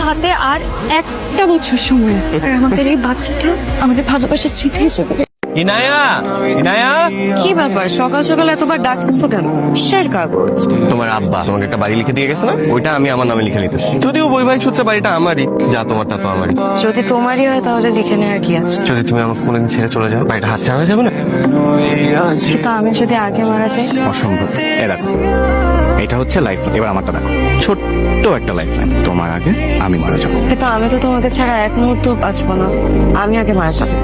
হাতে আর একটা বছর সময় আছে, আর আমাদের এই বাচ্চাটা আমাদের ভালোবাসার স্মৃতি হিসেবে। ইনায়া, ইনায়া, কি ব্যাপার সকাল সকাল এতবার ডাকছো কেন? কিসের কাগজ? তোমার আব্বা তোমাকে একটা বাড়ি লিখে দিয়ে গেছে না, ওইটা আমি আমার নামে লিখে নিতেছি। যদিও বৈবাহিক সূত্রে বাড়িটা আমারই, যা তোমারটা তো আমারই। যদি তোমারই হয় তাহলে লিখে নেওয়ার কি আছে? যদি তুমি আমাকে কোনোদিন ছেড়ে চলে যাও, বাড়িটা হাত ছাড়া হয়ে যাবে না? কিন্তু আমি যদি আগে মারা যাই? অসম্ভব। দেখো, এটা হচ্ছে লাইফ। এবার আমারটা দেখো, ছোট্ট একটা লাইফ লাইন। তোমার আগে আমি মারা যাবো। কিন্তু আমি তো তোমাকে ছাড়া এক মুহূর্ত বাঁচবো না, আমি আগে মারা যাবো।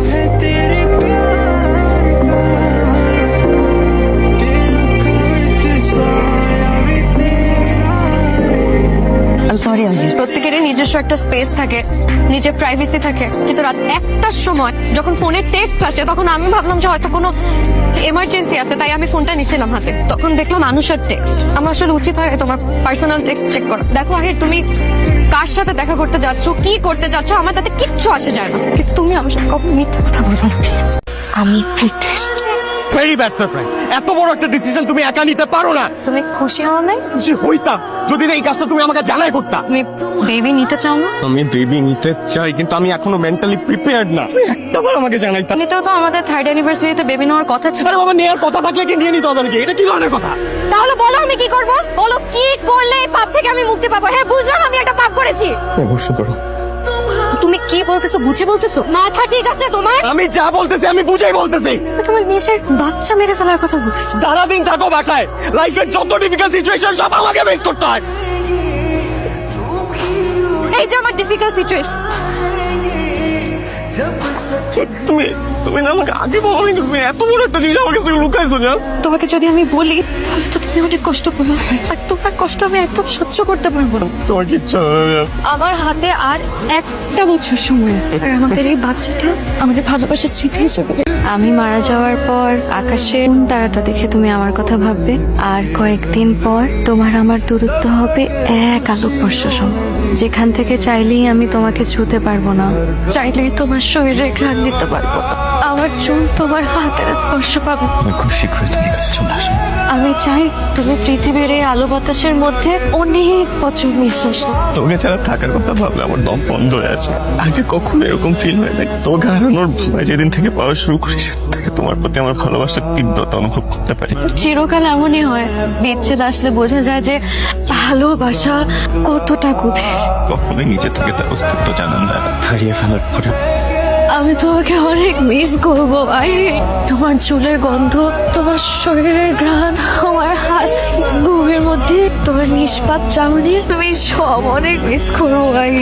সরি আমি প্রত্যেকেরই নিজস্ব একটা স্পেস থাকে, নিজের প্রাইভেসি থাকে, কিন্তু রাত 1টার সময় যখন ফোনের টেক্সট আসে তখন আমি ভাবলাম যে হয়তো কোনো এমার্জেন্সি আছে, তাই আমি ফোনটা নিছিলাম হাতে। তখন দেখলাম মানুষের টেক্সট। আমার আসলে উচিত হয় তোমার পার্সোনাল টেক্সট চেক করা। দেখো আগে তুমি কার সাথে দেখা করতে যাচ্ছ, কি করতে যাচ্ছ, আমার তাতে কিচ্ছু আসে যায় না, কিন্তু তুমি আমার সাথে কখনো মিথ্যা কথা বলবো না প্লিজ। আমি প্রেগনেন্ট। Very bad surprise. এত বড় একটা ডিসিশন তুমি একা নিতে পারো না। তুমি খুশি হও নাই? খুশি হইতাম যদি না এই কাজটা তুমি আমাকে জানাই করতা। তুমি বেবি নিতে চাও না? আমি বেবি নিতে চাই, কিন্তু আমি এখনো মেন্টালি প্রিপেয়ার্ড না। তুমি একটাবার আমাকে জানাইতা। এমনিতেও তো আমাদের 3rd অ্যানিভার্সারিতে বেবি নেওয়ার কথা ছিল। আরে বাবা, নেওয়ার কথা থাকলে কি নিয়ে নিতে হবে নাকি? এটা কি ধরনের কথা? তাহলে বলো আমি কি করব? বলো কি করলে এই পাপ থেকে আমি মুক্তি পাবো? হ্যাঁ বুঝলাম আমি একটা পাপ করেছি। অবশ্যই করো। তুমি কি বলতেছো? বুঝে বলতেছো? মাথা ঠিক আছে তোমার? আমি যা বলতেছি আমি বুঝাই বলতেছি। তোমার নিজের বাচ্চা মেরে ফেলার কথা বলতেছো? সারাদিন থাকো বাসায়, লাইফের যত ডিফিকাল্ট সিচুয়েশন সব আমাকে ফেস করতে হয়। এই যে আমার ডিফিকাল্ট সিচুয়েশন। তুমি তুমি না আমাকে আগে বলো নি, তুমি এত বড় একটা জিনিস আমার কাছে লুকাইছো না। তোমাকে যদি আমি বলি তাহলে তো তুমি অনেক কষ্ট পাবে, আর তোমার কষ্ট আমি একদম সহ্য করতে পারবো না। তোমার কিচ্ছু হবে না। আমার হাতে আর একটা বছর সময় আছে, আর আমাদের এই বাচ্চাটা আমাদের ভালোবাসার স্মৃতি হিসেবে। আমি মারা যাওয়ার পর আকাশে কোন তারাটা দেখে তুমি আমার কথা ভাববে, আর কয়েকদিন পর তোমার আমার দূরত্ব হবে এক আলোকবর্ষ সম, যেখান থেকে চাইলেই আমি তোমাকে ছুঁতে পারবো না, চাইলেই তোমার শরীরে ঘ্রাণ নিতে পারবো না, আমার চুল তোমার হাতের স্পর্শ পাবে। আমি খুব শীঘ্রই তোমার কাছে চলে আসবো। আমি চাই তুমি পৃথিবীর এই আলো বাতাসের মধ্যে অনেক বছর নিঃশ্বাস নাও। তোকে ছাড়া থাকার কথা ভাবলে আমার দম বন্ধ হয়ে আছে। আগে কখনো এরকম ফিল হয় নাই। তোকে হারানোর ভয় যেদিন থেকে পাওয়া শুরু করি, সেদিন থেকে তোমার প্রতি আমার ভালোবাসার তীব্রতা অনুভব করতে পারি। চিরকাল এমনই হয়, বিচ্ছেদ আসলে বোঝা যায় যে ভালোবাসা কতটা গভীর। কখনোই নিজে থেকে তার অস্তিত্ব জানান না। হারিয়ে ফেলার পরে আমি তোমাকে অনেক মিস করবো ভাই। তোমার চুলের গন্ধ, তোমার শরীরের ঘ্রাণ, তোমার হাসি, ঘুমের মধ্যে তোমার নিষ্পাপ চাউনি, তুমি সব অনেক মিস করবো ভাই।